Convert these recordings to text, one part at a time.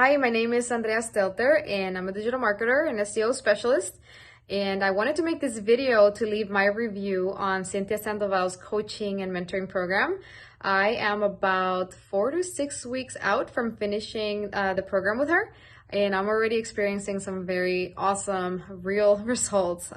Hi, my name is Andrea and I'm a digital marketer and SEO specialist. And I wanted to make this video to leave my review on Cynthia Sandoval's coaching and mentoring program. I am about 4 to 6 weeks out from finishing the program with her, and I'm already experiencing some very awesome real results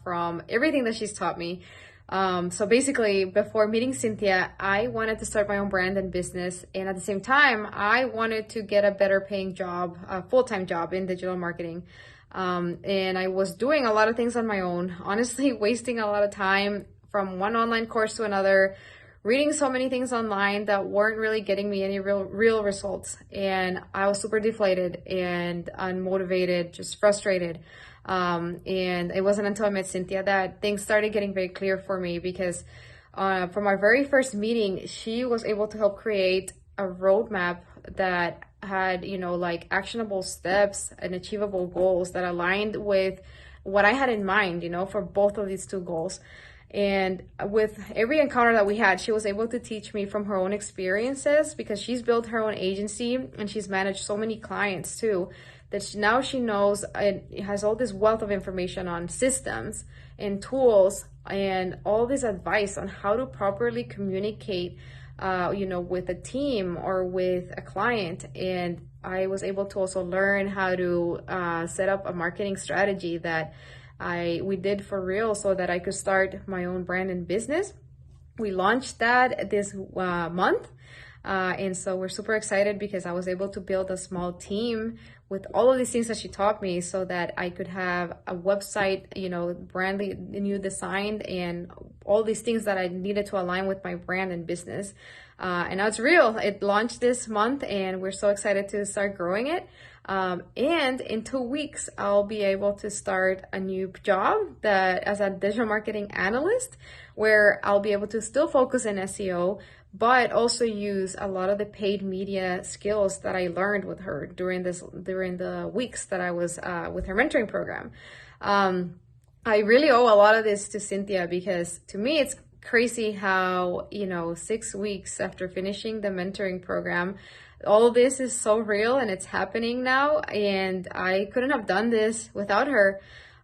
from everything that she's taught me. So basically, before meeting Cynthia, I wanted to start my own brand and business. And at the same time, I wanted to get a better paying job, a full-time job in digital marketing. And I was doing a lot of things on my own, honestly, wasting a lot of time from one online course to another, reading so many things online that weren't really getting me any real results. And I was super deflated and unmotivated, just frustrated. And it wasn't until I met Cynthia that things started getting very clear for me, because from our very first meeting, she was able to help create a roadmap that had, like actionable steps and achievable goals that aligned with what I had in mind, for both of these two goals. And with every encounter that we had, she was able to teach me from her own experiences, because she's built her own agency and she's managed so many clients too, that now she knows and has all this wealth of information on systems and tools and all this advice on how to properly communicate with a team or with a client. And I was able to also learn how to set up a marketing strategy that we did for real, so that I could start my own brand and business. We launched that this month. And so we're super excited, because I was able to build a small team with all of these things that she taught me, so that I could have a website, brand new designed, and all these things that I needed to align with my brand and business. And now it's real. It launched this month, and we're so excited to start growing it. And in 2 weeks, I'll be able to start a new job as a digital marketing analyst, where I'll be able to still focus in SEO, but also use a lot of the paid media skills that I learned with her during the weeks that I was with her mentoring program. I really owe a lot of this to Cynthia, because to me, it's crazy how, 6 weeks after finishing the mentoring program, all this is so real and it's happening now, and I couldn't have done this without her.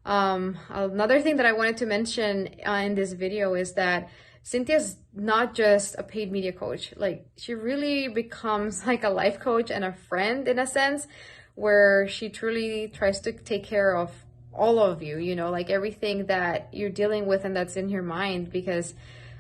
Another thing that I wanted to mention in this video is that Cynthia's not just a paid media coach. Like, she really becomes like a life coach and a friend, in a sense, where she truly tries to take care of all of you, like everything that you're dealing with and that's in your mind. Because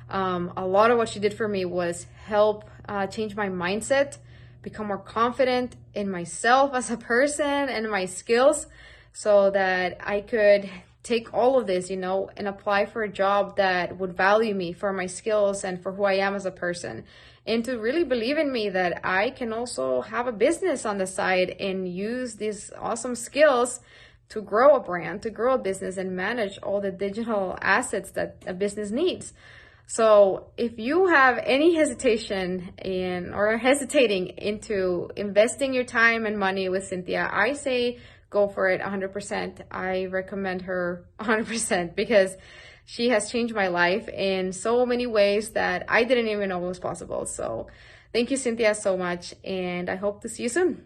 a lot of what she did for me was help change my mindset, become more confident in myself as a person and my skills, so that I could take all of this, and apply for a job that would value me for my skills and for who I am as a person. And to really believe in me that I can also have a business on the side and use these awesome skills to grow a brand, to grow a business, and manage all the digital assets that a business needs. So if you have any hesitation or are hesitating into investing your time and money with Cynthia, I say go for it 100%. I recommend her 100%, because she has changed my life in so many ways that I didn't even know was possible. So thank you, Cynthia, so much, and I hope to see you soon.